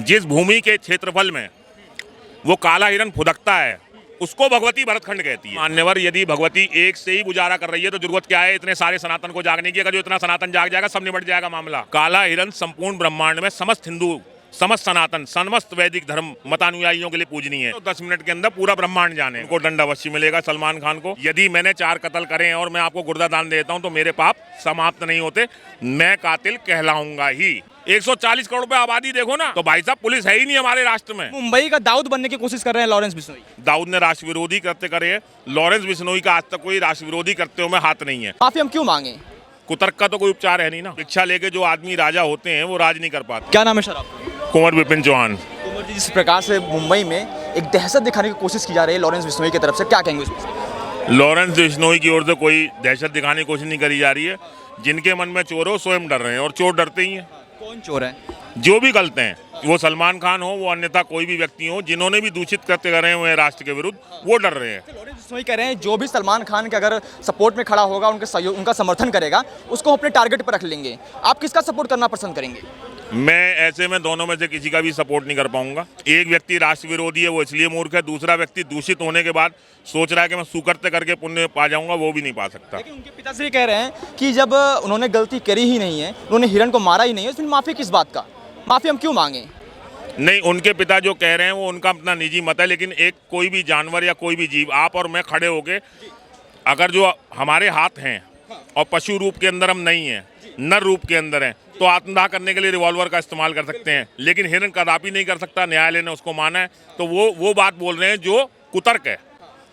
जिस भूमि के क्षेत्रफल में वो काला हिरण फुदकता है उसको भगवती भरतखंड कहती है। मान्यवर, यदि भगवती एक से ही गुजारा कर रही है तो जरूरत क्या है इतने सारे सनातन को जागने की? अगर जो इतना सनातन जाग जाएगा सब निबट जाएगा मामला। काला हिरण संपूर्ण ब्रह्मांड में समस्त हिंदू, समस्त सनातन, समस्त वैदिक धर्म मतानुयायियों के लिए पूजनीय है। तो 10 मिनट के अंदर पूरा ब्रह्मांड जाने को दंड अवश्य मिलेगा सलमान खान को। यदि मैंने 4 कत्ल करे और मैं आपको गुर्दा दान देता हूं तो मेरे पाप समाप्त नहीं होते, मैं कातिल कहलाऊंगा ही। 140 करोड़ रुपए आबादी देखो ना, तो भाई साहब पुलिस है ही नहीं हमारे राष्ट्र में। मुंबई का दाऊद बनने की कोशिश कर रहे हैं लॉरेंस बिश्नोई। दाऊद ने राष्ट्र विरोधी कृत्य करे हैं, लॉरेंस बिश्नोई का आज तक कोई राष्ट्र विरोधी कृत्यों में हाथ नहीं है। माफी हम क्यों मांगे? कुतर्क का तो कोई उपचार है नहीं ना। भिक्षा लेके जो आदमी राजा होते हैं वो राज नहीं कर पाते। क्या नाम है सर आपका? कुंवर विपिन चौहान। कुंवर जी, जिस प्रकार से मुंबई में एक दहशत दिखाने की कोशिश की जा रही है लॉरेंस बिश्नोई की तरफ से, क्या कहेंगे उसमें? लॉरेंस बिश्नोई की ओर से कोई दहशत दिखाने की कोशिश नहीं करी जा रही है। जिनके मन में चोर हो स्वयं डर रहे हैं और चोर डरते ही हैं। कौन चोर है? जो भी गलत हैं, वो सलमान खान हो, वो अन्यथा कोई भी व्यक्ति हो, जिन्होंने भी दूषित कृत्य करे हुए हैं राष्ट्र के विरुद्ध, वो डर रहे हैं। लॉरेंस बिश्नोई कह रहे हैं जो भी सलमान खान के अगर सपोर्ट में खड़ा होगा, उनका समर्थन करेगा, उसको अपने टारगेट पर रख लेंगे। आप किसका सपोर्ट करना पसंद करेंगे? मैं ऐसे में दोनों में से किसी का भी सपोर्ट नहीं कर पाऊंगा। एक व्यक्ति राष्ट्र विरोधी है वो इसलिए मूर्ख है, दूसरा व्यक्ति दूषित होने के बाद सोच रहा है कि मैं सुकृत्य करके पुण्य पा जाऊंगा, वो भी नहीं पा सकता। लेकिन उनके पिताश्री कह रहे हैं कि जब उन्होंने गलती करी ही नहीं है, उन्होंने हिरण को मारा ही नहीं है, फिर माफी किस बात का? माफी हम क्यों मांगे? नहीं, उनके पिता जो कह रहे हैं वो उनका अपना निजी मत है, लेकिन एक कोई भी जानवर या कोई भी जीव, आप और मैं खड़े होके अगर जो हमारे हाथ हैं और पशु रूप के अंदर हम नहीं हैं, नर रूप के अंदर हैं, तो आत्मदाह करने के लिए रिवॉल्वर का इस्तेमाल कर सकते हैं, लेकिन हिरण कदापि नहीं कर सकता। न्यायालय ने उसको माना है, तो वो बात बोल रहे हैं जो कुतर्क है।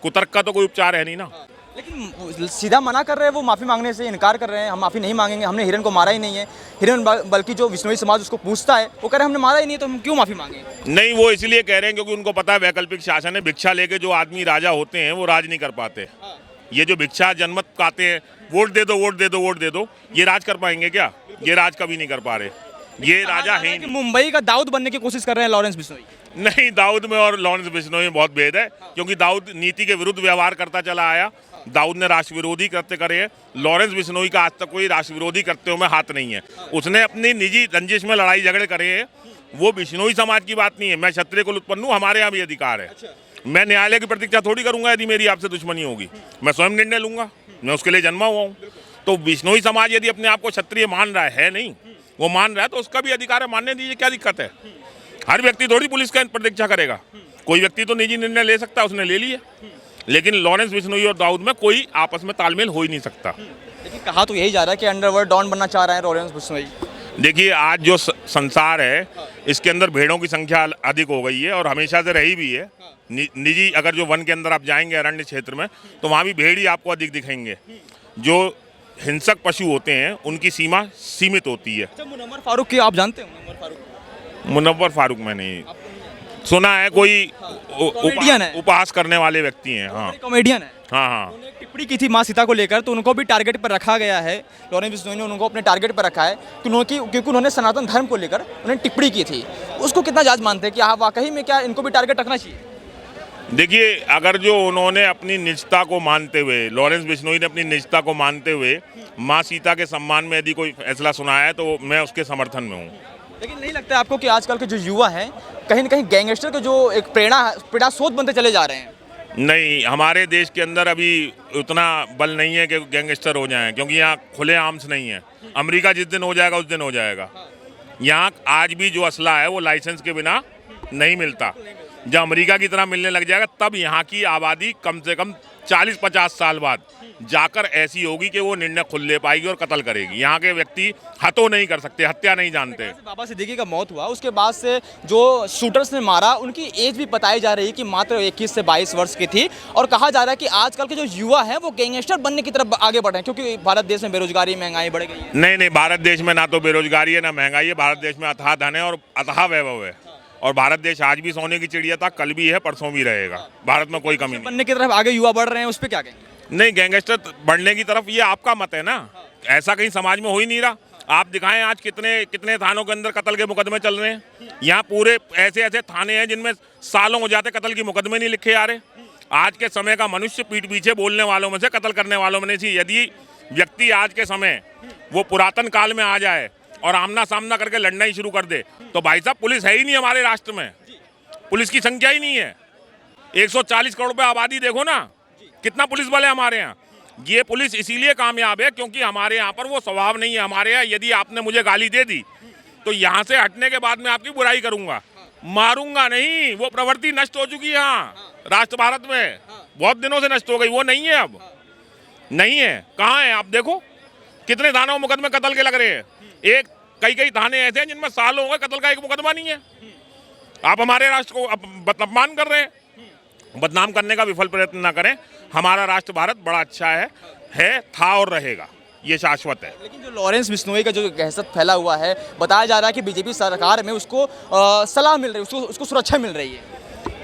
कुतर्क का तो कोई उपचार है नहीं ना। लेकिन सीधा मना कर रहे हैं, वो माफ़ी मांगने से इनकार कर रहे हैं। हम माफ़ी नहीं मांगेंगे, हमने हिरण को मारा ही नहीं है। हिरण बल्कि जो बिश्नोई समाज उसको पूछता है, वो कह रहे हैं हमने मारा ही नहीं, तो हम क्यों माफ़ी मांगे? नहीं, वो इसलिए कह रहे हैं क्योंकि उनको पता है वैकल्पिक शासन है। भिक्षा लेके जो आदमी राजा होते हैं वो राज नहीं कर पाते। ये जो भिक्षा जनमत खाते हैं, वोट दे दो, वोट दे दो, वोट दे दो, ये राज कर पाएंगे क्या? ये राज कभी नहीं कर पा रहे। ये राजा है ही। मुंबई का दाऊद बनने की कोशिश कर रहे हैं लॉरेंस बिश्नोई। नहीं, दाऊद में और लॉरेंस बिश्नोई में बहुत भेद है, क्योंकि दाऊद नीति के विरुद्ध व्यवहार करता चला आया। दाऊद ने राष्ट्र विरोधी कृत्य करे हैं। लॉरेंस बिश्नोई का आज तक कोई राष्ट्र विरोधी कृत्यों में हाथ नहीं है। उसने अपनी निजी रंजिश में लड़ाई झगड़े करे हैं, वो बिश्नोई समाज की बात नहीं है। मैं क्षत्रिय कुल उत्पन्न हूँ, हमारे यहाँ भी अधिकार है। मैं न्यायालय की प्रतीक्षा थोड़ी करूंगा। यदि मेरी आपसे दुश्मनी होगी, मैं स्वयं निर्णय लूंगा, मैं उसके लिए जन्मा हुआ हूँ। तो बिश्नोई समाज यदि अपने आप को क्षत्रिय मान रहा है, नहीं वो मान रहा है, तो उसका भी अधिकार है, मानने दीजिए, क्या दिक्कत है? हर व्यक्ति थोड़ी पुलिस का प्रतीक्षा करेगा। कोई व्यक्ति तो निजी निर्णय ले सकता है, उसने ले लिया। लेकिन लॉरेंस बिश्नोई और दाऊद में कोई आपस में तालमेल हो ही नहीं सकता। लेकिन कहा तो यही जा रहा है कि अंडरवर्ल्ड डॉन बनना चाह रहे हैं लॉरेंस बिश्नोई। देखिए, आज जो संसार है इसके अंदर भेड़ों की संख्या अधिक हो गई है और हमेशा से रही भी है। निजी अगर जो वन के अंदर आप जाएंगे अरण्य क्षेत्र में, तो वहाँ भी भेड़ ही आपको अधिक दिखेंगे। जो हिंसक पशु होते हैं उनकी सीमा सीमित होती है। अच्छा, मुनव्वर फारूक की आप जानते हैं? मुनव्वर फारूक मैंने सुना है, कोई कॉमेडियन है, उपहास करने वाले व्यक्ति हैं। हाँ, कॉमेडियन है। हाँ हाँ। उन्होंने एक टिप्पणी की थी माँ सीता को लेकर, तो उनको भी टारगेट पर रखा गया है। लॉरेंस बिश्नोई ने उनको अपने टारगेट पर रखा है क्योंकि उन्होंने सनातन धर्म को लेकर उन्होंने टिप्पणी की थी। उसको कितना जायज मानते हैं कि आप वाकई में क्या इनको भी टारगेट रखना चाहिए? देखिए, अगर जो उन्होंने अपनी निजता को मानते हुए, लॉरेंस बिश्नोई ने अपनी निजता को मानते हुए माँ सीता के सम्मान में यदि कोई फैसला सुनाया है, तो मैं उसके समर्थन में हूँ। लेकिन नहीं लगता आपको कि आजकल के जो युवा हैं कहीं ना कहीं गैंगस्टर के जो एक प्रेरणा स्रोत बनते चले जा रहे हैं? नहीं, हमारे देश के अंदर अभी उतना बल नहीं है कि गैंगस्टर हो जाएं, क्योंकि यहाँ खुले आर्म्स नहीं है। अमेरिका जिस दिन हो जाएगा उस दिन हो जाएगा। यहाँ आज भी जो असला है वो लाइसेंस के बिना नहीं मिलता। जब अमेरिका की तरह मिलने लग जाएगा, तब यहाँ की आबादी कम से कम 40-50 साल बाद जाकर ऐसी होगी कि वो निर्णय खुद ले पाएगी और कत्ल करेगी। यहाँ के व्यक्ति हत्या नहीं कर सकते, हत्या नहीं जानते। बाबा सिद्दीकी का मौत हुआ, उसके बाद से जो शूटर्स ने मारा उनकी एज भी बताई जा रही है कि मात्र 21 से 22 वर्ष की थी। और कहा जा रहा है कि आजकल के जो युवा हैं वो गैंगस्टर बनने की तरफ आगे बढ़ रहे हैं, क्योंकि भारत देश में बेरोजगारी, महंगाई बढ़ गई है। नहीं, भारत देश में ना तो बेरोजगारी है ना महंगाई है। भारत देश में अथाह धन है और अथाह वैभव है। और भारत देश आज भी सोने की चिड़िया था, कल भी है, परसों भी रहेगा। भारत में कोई कमी नहीं। बनने की तरफ आगे युवा बढ़ रहे हैं, उस पर क्या कहेंगे? नहीं, गैंगस्टर बढ़ने की तरफ ये आपका मत है ना। ऐसा कहीं समाज में हो ही नहीं रहा। आप दिखाएं आज कितने थानों के अंदर कत्ल के मुकदमे चल रहे हैं। यहाँ पूरे ऐसे थाने हैं जिनमें सालों हो जाते कत्ल के मुकदमे नहीं लिखे जा रहे। आज के समय का मनुष्य पीठ पीछे बोलने वालों में से, कत्ल करने वालों में से, यदि व्यक्ति आज के समय वो पुरातन काल में आ जाए और आमना सामना करके लड़ना ही शुरू कर दे तो भाई साहब पुलिस है ही नहीं हमारे राष्ट्र में, पुलिस की संख्या ही नहीं है। 140 करोड़ पे आबादी देखो ना, कितना पुलिस बल है हमारे यहाँ। ये पुलिस इसीलिए कामयाब है क्योंकि हमारे यहाँ पर वो स्वभाव नहीं है। हमारे यहाँ यदि आपने मुझे गाली दे दी तो यहाँ से हटने के बाद मैं आपकी बुराई करूंगा, मारूंगा नहीं। वो प्रवृत्ति नष्ट हो चुकी है यहाँ राष्ट्र भारत में, बहुत दिनों से नष्ट हो गई, वो नहीं है अब, नहीं है। कहाँ है आप देखो, कितने थानों मुकदमे कत्ल के लग रहे हैं। एक कई थाने ऐसे हैं जिनमें सालों हो गए कत्ल का एक मुकदमा नहीं है। आप हमारे राष्ट्र को अपमान कर रहे हैं। बदनाम करने का विफल प्रयत्न ना करें। हमारा राष्ट्र भारत बड़ा अच्छा है, था और रहेगा, ये शाश्वत है। लेकिन जो लॉरेंस बिश्नोई का जो दहशत फैला हुआ है, बताया जा रहा है कि बीजेपी सरकार में उसको सलाह मिल रही है, उसको सुरक्षा मिल रही है।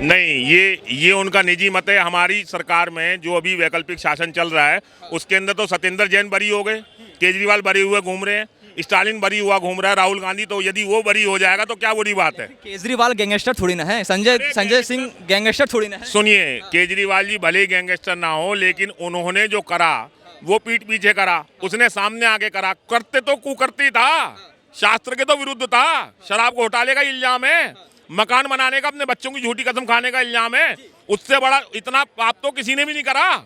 नहीं, ये उनका निजी मत है। हमारी सरकार में जो अभी वैकल्पिक शासन चल रहा है उसके अंदर तो सत्येंद्र जैन बरी हो गए, केजरीवाल बरी हुए घूम रहे हैं, स्टालिन बरी हुआ घूम रहा है, राहुल गांधी। तो यदि वो बरी हो जाएगा तो क्या बुरी बात है। केजरीवाल गैंगस्टर थोड़ी ना है, संजय सिंह गैंगस्टर थोड़ी ना है। सुनिए, केजरीवाल जी भले गैंगस्टर ना हो लेकिन उन्होंने जो करा वो पीठ पीछे करा, उसने सामने आके करा। करते तो कुकर्ती था, शास्त्र के तो विरुद्ध था। शराब घोटाले का इल्जाम है, मकान बनाने का, अपने बच्चों की झूठी कसम खाने का इल्जाम है। उससे बड़ा इतना पाप तो किसी ने भी नहीं करा।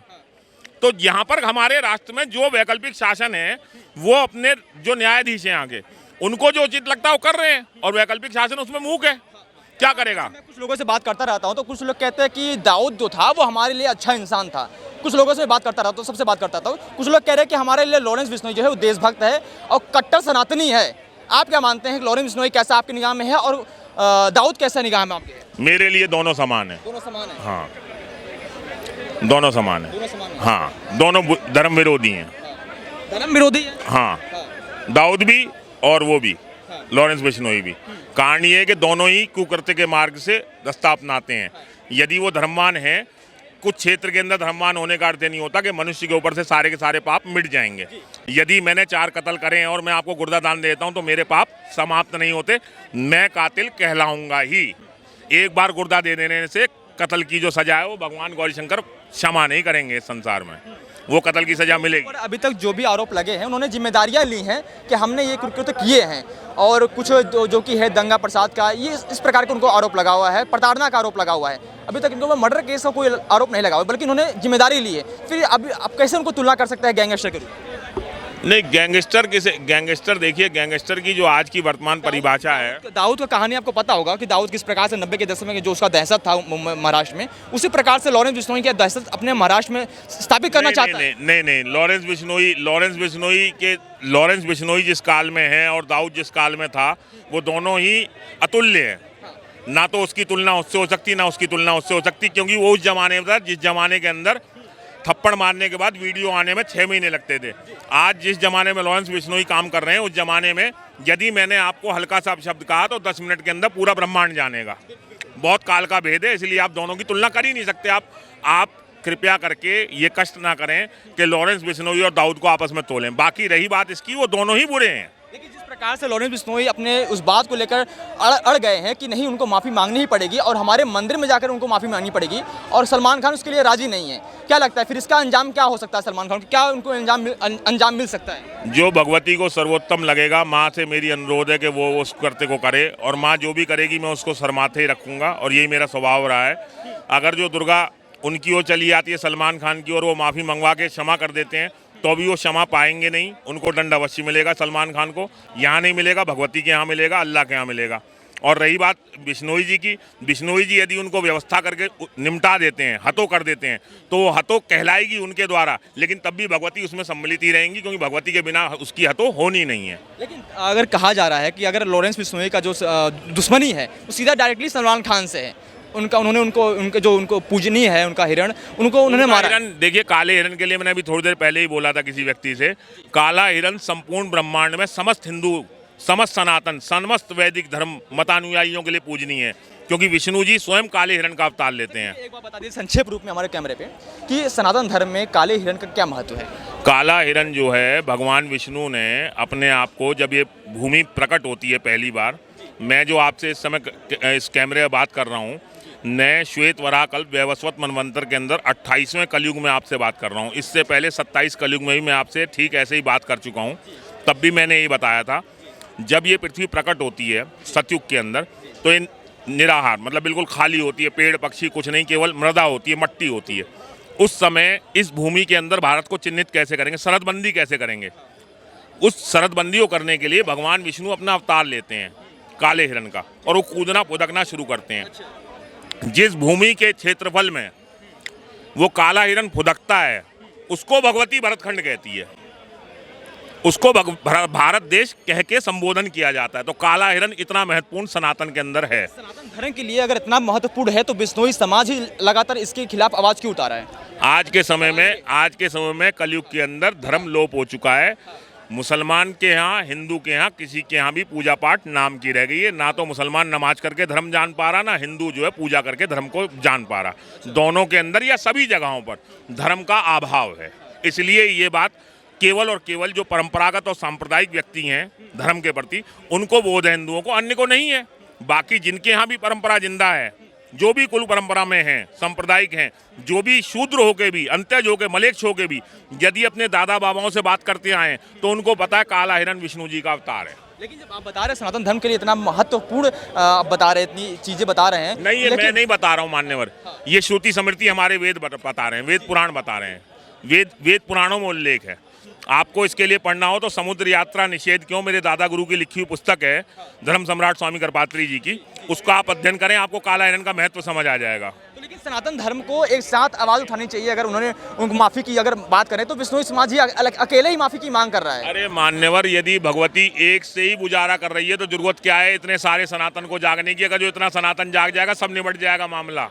तो यहाँ पर हमारे राष्ट्र में जो वैकल्पिक शासन है वो अपने जो न्यायाधीश हैं आगे उनको जो उचित लगता है वो कर रहे हैं, और वैकल्पिक शासन उसमें मूक है, क्या करेगा। मैं कुछ लोगों से बात करता रहता हूँ तो कुछ लोग कहते हैं कि दाऊद जो था वो हमारे लिए अच्छा इंसान था। कुछ लोगों से बात करता रहता हूँ, सबसे बात करता था। कुछ लोग कह रहे हैं कि हमारे लिए लॉरेंस बिश्नोई जो है वो देशभक्त है और कट्टर सनातनी है। आप क्या मानते हैं कि लॉरेंस बिश्नोई कैसा आपकी निगाह में है और दाऊद कैसा निगाह में आपके? मेरे लिए दोनों समान है। दोनों समान है। हाँ, दोनों समान है। दोनों समान है। हाँ, दोनों धर्म विरोधी हैं। धर्म विरोधी है। हाँ, दाऊद भी और वो भी, लॉरेंस बिश्नोई भी। कारण ये है कि दोनों ही कुकृत्य के मार्ग से रास्ता अपनाते हैं। यदि वो धर्मवान हैं, कुछ क्षेत्र के अंदर धर्मवान होने का अर्थ नहीं होता कि मनुष्य के ऊपर से सारे के सारे पाप मिट जाएंगे। यदि मैंने 4 कत्ल करे हैं और मैं आपको गुर्दा दान देता हूं तो मेरे पाप समाप्त नहीं होते, मैं कातिल कहलाऊंगा ही। एक बार गुर्दा दे देने से कत्ल की जो सजा है वो भगवान गौरीशंकर क्षमा नहीं करेंगे इस संसार में, वो कत्ल की सजा मिलेगी। और अभी तक जो भी आरोप लगे हैं उन्होंने जिम्मेदारियां ली हैं कि हमने ये कृत्य किए हैं, और कुछ जो कि है दंगा प्रसाद का, ये इस प्रकार के उनको आरोप लगा हुआ है, प्रताड़ना का आरोप लगा हुआ है। अभी तक इनको मर्डर केस का कोई आरोप नहीं लगा हुआ, बल्कि उन्होंने जिम्मेदारी ली है। फिर अभी आप कैसे उनको तुलना कर सकते हैं गैंगस्टर के रूप? नहीं, गैंगस्टर देखिए, गैंगस्टर की जो आज की वर्तमान परिभाषा है। दाऊद का कहानी आपको पता होगा कि दाऊद किस प्रकार से 90 के दशक में जो उसका दहशत था महाराष्ट्र में, उसी प्रकार से लॉरेंस बिश्नोई की दहशत अपने महाराष्ट्र में स्थापित करना चाहता है। नहीं, लॉरेंस बिश्नोई जिस काल में है और दाऊद जिस काल में था वो दोनों ही अतुल्य है। ना तो उसकी तुलना उससे हो सकती, ना उसकी तुलना उससे हो सकती, क्योंकि वो उस जमाने में था जिस जमाने के अंदर थप्पड़ मारने के बाद वीडियो आने में 6 महीने लगते थे। आज जिस जमाने में लॉरेंस बिश्नोई काम कर रहे हैं, उस जमाने में यदि मैंने आपको हल्का सा शब्द कहा तो 10 मिनट के अंदर पूरा ब्रह्मांड जानेगा। बहुत काल का भेद है, इसलिए आप दोनों की तुलना कर ही नहीं सकते। आप कृपया करके ये कष्ट ना करें कि लॉरेंस बिश्नोई और दाऊद को आपस में तोलें। बाकी रही बात इसकी, वो दोनों ही बुरे हैं। लेकिन जिस प्रकार से लॉरेंस बिश्नोई अपने उस बात को लेकर अड़ गए हैं कि नहीं, उनको माफ़ी मांगनी ही पड़ेगी और हमारे मंदिर में जाकर उनको माफ़ी मांगनी पड़ेगी, और सलमान खान उसके लिए राजी नहीं है, क्या लगता है फिर इसका अंजाम क्या हो सकता है? सलमान खान क्या उनको अंजाम मिल सकता है? जो भगवती को सर्वोत्तम लगेगा, माँ से मेरी अनुरोध है कि वो उस कृत्य को करे, और माँ जो भी करेगी मैं उसको सरमाथे ही रखूँगा, और यही मेरा स्वभाव रहा है। अगर जो दुर्गा उनकी ओर चली आती है, सलमान खान की ओर, वो माफ़ी मंगवा के क्षमा कर देते हैं, तो भी वो क्षमा पाएंगे नहीं। उनको दंड अवश्य मिलेगा। सलमान खान को यहाँ नहीं मिलेगा, भगवती के यहाँ मिलेगा, अल्लाह के यहाँ मिलेगा। और रही बात बिश्नोई जी की, बिश्नोई जी यदि उनको व्यवस्था करके निपटा देते हैं, हतो कर देते हैं, तो वो हतो कहलाएगी उनके द्वारा, लेकिन तब भी भगवती उसमें सम्मिलित ही रहेंगी, क्योंकि भगवती के बिना उसकी हतो होनी नहीं है। लेकिन अगर कहा जा रहा है कि अगर लॉरेंस बिश्नोई का जो दुश्मनी है वो सीधा डायरेक्टली सलमान खान से है, उनको पूजनीय है, उनका हिरण, उन्होंने मारा। हिरण देखिए, काले हिरण के लिए मैंने अभी थोड़ी देर पहले ही बोला था किसी व्यक्ति से, काला हिरण संपूर्ण ब्रह्मांड में समस्त हिंदू, समस्त सनातन, समस्त वैदिक धर्म मतानुयायियों के लिए पूजनीय है, क्योंकि विष्णु जी स्वयं काले हिरण का अवतार लेते हैं। एक बात बता दीजिए संक्षेप रूप में हमारे कैमरे पे कि सनातन धर्म में काले हिरण का क्या महत्व है? काला हिरण जो है, भगवान विष्णु ने अपने आप को, जब ये भूमि प्रकट होती है पहली बार, मैं जो आपसे इस समय इस कैमरे में बात कर रहा हूँ, नए श्वेत वराहकल्प वैवस्वत मनवंतर के अंदर 28वें कलयुग में आपसे बात कर रहा हूँ। इससे पहले 27 कलयुग में भी मैं आपसे ठीक ऐसे ही बात कर चुका हूँ। तब भी मैंने यही बताया था जब ये पृथ्वी प्रकट होती है सतयुग के अंदर, तो ये निराहार मतलब बिल्कुल खाली होती है, पेड़ पक्षी कुछ नहीं, केवल मृदा होती है, मट्टी होती है। उस समय इस भूमि के अंदर भारत को चिन्हित कैसे करेंगे, सरहदबंदी कैसे करेंगे? उस सरहदबंदी को करने के लिए भगवान विष्णु अपना अवतार लेते हैं काले हिरण का, और वो कूदना फुदकना शुरू करते हैं। जिस भूमि के क्षेत्रफल में वो काला हिरण फुदकता है उसको भगवती भरतखंड कहती है, उसको भारत देश कह के संबोधन किया जाता है। तो काला हिरण इतना महत्वपूर्ण सनातन के अंदर है। सनातन धर्म के लिए अगर इतना महत्वपूर्ण है तो बिश्नोई समाज ही लगातार इसके खिलाफ आवाज क्यों उठा रहा है? आज के समय में कलयुग के अंदर धर्म लोप हो चुका है। मुसलमान के यहाँ, हिंदू के यहाँ, किसी के यहाँ भी पूजा पाठ नाम की रह गई है। ना तो मुसलमान नमाज करके धर्म जान पा रहा, ना हिंदू जो है पूजा करके धर्म को जान पा रहा। दोनों के अंदर या सभी जगहों पर धर्म का अभाव है। इसलिए ये बात केवल और केवल जो परंपरागत और सांप्रदायिक व्यक्ति हैं धर्म के प्रति, उनको बोध है, हिंदुओं को, अन्य को नहीं है। बाकी जिनके यहाँ भी परंपरा जिंदा है, जो भी कुल परंपरा में हैं, सांप्रदायिक हैं, जो भी शूद्र होके भी, अंत्यज होके, मलेच्छ होके भी यदि अपने दादा बाबाओं से बात करते आए तो उनको पता है काला हिरण विष्णु जी का अवतार है। लेकिन जब आप बता रहे हैं सनातन धर्म के लिए इतना महत्वपूर्ण आप बता रहे हैं, इतनी चीजें बता रहे हैं। नहीं, ये मैं नहीं बता रहा हूँ मान्यवर, ये श्रुति स्मृति हमारे वेद बता रहे हैं, वेद पुराण बता रहे हैं। वेद पुराणों में उल्लेख है। आपको इसके लिए पढ़ना हो तो समुद्र यात्रा निषेध क्यों, मेरे दादा गुरु की लिखी हुई पुस्तक है धर्म सम्राट स्वामी करपात्री जी की, उसका आप अध्ययन करें, आपको काला हिरण का महत्व समझ आ जाएगा। तो लेकिन सनातन धर्म को एक साथ आवाज उठानी चाहिए। अगर उन्होंने उनको माफी की अगर बात करें तो बिश्नोई समाज ही अकेले ही माफी की मांग कर रहा है। अरे मान्यवर, यदि भगवती एक से ही गुजारा कर रही है तो जरूरत क्या है इतने सारे सनातन को जागने की? अगर जो इतना सनातन जाग जाएगा सब निबट जाएगा मामला।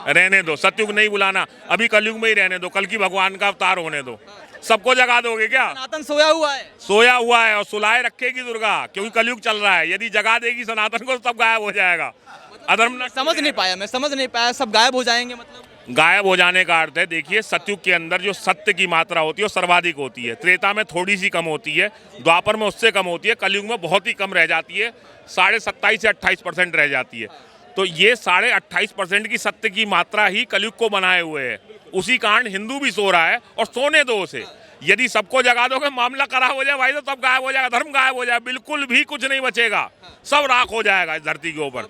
रहने दो, सतयुग नहीं बुलाना, अभी कलयुग में ही रहने दो, कल की भगवान का अवतार होने दो। सबको जगा दोगे क्या? सनातन सोया हुआ है, सोया हुआ है और सुलाए रखेगी दुर्गा, क्योंकि कलयुग चल रहा है। यदि जगा देगी सनातन को तो सब गायब हो जाएगा। अधर्म समझ नहीं पाया, सब गायब हो जाएंगे मतलब? गायब हो जाने का अर्थ है, देखिए सतयुग के अंदर जो सत्य की मात्रा होती है वो सर्वाधिक होती है। त्रेता में थोड़ी सी कम होती है, द्वापर में उससे कम होती है, कलयुग में बहुत ही कम रह जाती है, 27.5 से 28% रह जाती है। तो ये 28.5% की सत्य की मात्रा ही कलयुग को बनाए हुए है। उसी कारण हिंदू भी सो रहा है और सोने दो उसे। यदि सबको जगा दोगे मामला खराब हो जाए भाई, तो सब गायब हो जाएगा, धर्म गायब हो जाएगा, बिल्कुल भी कुछ नहीं बचेगा, सब राख हो जाएगा इस धरती के ऊपर,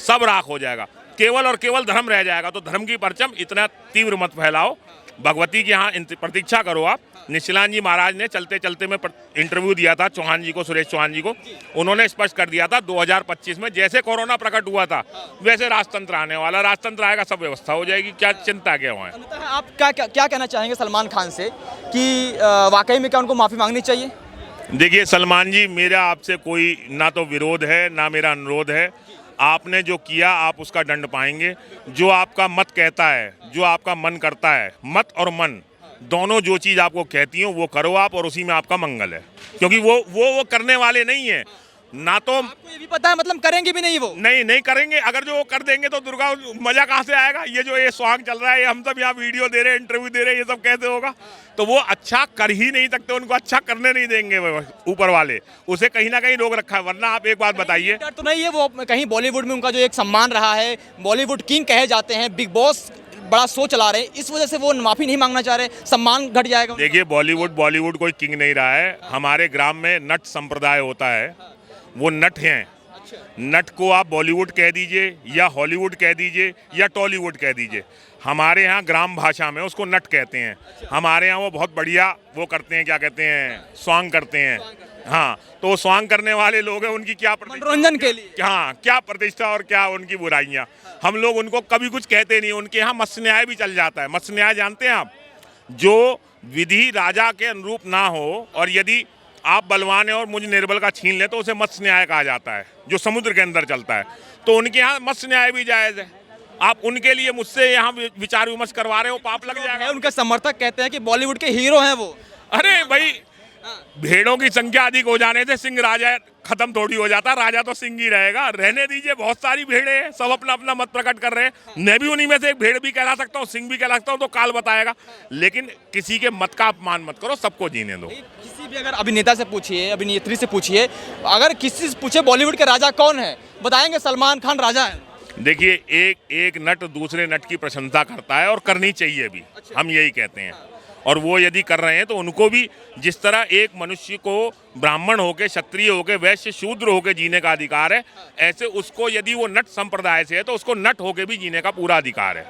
सब राख हो जाएगा, केवल और केवल धर्म रह जाएगा। तो धर्म की परचम इतना तीव्र मत फैलाओ, भगवती के यहाँ प्रतीक्षा करो आप। निशिलान जी महाराज ने चलते चलते में इंटरव्यू दिया था चौहान जी को, सुरेश चौहान जी को, उन्होंने स्पष्ट कर दिया था 2025 में जैसे कोरोना प्रकट हुआ था वैसे राजतंत्र आने वाला, राजतंत्र आएगा, सब व्यवस्था हो जाएगी, क्या चिंता क्या हुआ है। आप क्या कहना चाहेंगे सलमान खान से कि वाकई में क्या उनको माफ़ी मांगनी चाहिए? देखिए सलमान जी, मेरा आपसे कोई ना तो विरोध है ना मेरा अनुरोध है। आपने जो किया आप उसका दंड पाएंगे। जो आपका मत कहता है, जो आपका मन करता है, मत और मन दोनों जो चीज़ आपको कहती हो वो करो आप, और उसी में आपका मंगल है। क्योंकि वो करने वाले नहीं है ना। तो आपको ये भी पता है मतलब करेंगे भी नहीं, वो नहीं करेंगे। अगर जो वो कर देंगे तो दुर्गा मजा कहाँ से आएगा? ये जो ये सॉन्ग चल रहा है, हम सब यहाँ वीडियो दे रहे हैं, इंटरव्यू दे रहे हैं, ये सब कैसे होगा? तो वो अच्छा कर ही नहीं सकते, उनको अच्छा करने नहीं देंगे ऊपर वाले, उसे कहीं ना कहीं रोक रखा है। वरना आप एक बात बताइए, तो नहीं है वो कहीं बॉलीवुड में उनका जो एक सम्मान रहा है, बॉलीवुड किंग कहे जाते हैं, बिग बॉस बड़ा शो चला रहे, इस वजह से वो माफी नहीं मांगना चाह रहे, सम्मान घट जाएगा। देखिए बॉलीवुड कोई किंग नहीं रहा है। हमारे ग्राम में नट संप्रदाय होता है, वो नट हैं। नट को आप बॉलीवुड कह दीजिए या हॉलीवुड कह दीजिए या टॉलीवुड कह दीजिए, हमारे यहाँ ग्राम भाषा में उसको नट कहते हैं। हमारे यहाँ वो बहुत बढ़िया वो करते हैं, क्या कहते हैं, सॉन्ग करते हैं। हाँ, तो सॉन्ग करने वाले लोग हैं, उनकी क्या मनोरंजन के लिए, हाँ, क्या प्रतिष्ठा और क्या उनकी बुराइयाँ। हम लोग उनको कभी कुछ कहते नहीं। उनके यहाँ मत्स्य न्याय भी चल जाता है। मत्स्य न्याय जानते हैं आप? जो विधि राजा के अनुरूप ना हो और यदि आप बलवान है और मुझे निर्बल का छीन ले तो उसे मत्स्य न्याय कहा जाता है, जो समुद्र के अंदर चलता है। तो उनके यहाँ मत्स्य न्याय भी जायज़ है। आप उनके लिए मुझसे यहाँ विचार विमर्श करवा रहे हो, पाप लग जाएगा। उनके समर्थक कहते हैं कि बॉलीवुड के हीरो हैं वो। अरे भाई, भेड़ों की संख्या अधिक हो जाने से सिंह राजा खत्म थोड़ी हो जाता, राजा तो सिंह ही रहेगा। रहने दीजिए, बहुत सारी भेड़े हैं, सब अपना अपना मत प्रकट कर रहे हैं। मैं भी उन्हीं में से एक भेड़ भी कहला सकता हूँ, सिंह भी कहला सकता हूँ, तो काल बताएगा। लेकिन किसी के मत का अपमान मत करो, सबको जीने दो। किसी भी अगर अभिनेता से पूछिए, अभिनेत्री से पूछिए, अगर किसी से पूछे बॉलीवुड के राजा कौन है, बताएंगे सलमान खान राजा है। देखिए एक नट दूसरे नट की प्रशंसा करता है और करनी चाहिए भी, हम यही कहते हैं। और वो यदि कर रहे हैं तो उनको भी जिस तरह एक मनुष्य को ब्राह्मण होके, क्षत्रिय होके, वैश्य, शूद्र होके जीने का अधिकार है, ऐसे उसको यदि वो नट संप्रदाय से है तो उसको नट होके भी जीने का पूरा अधिकार है।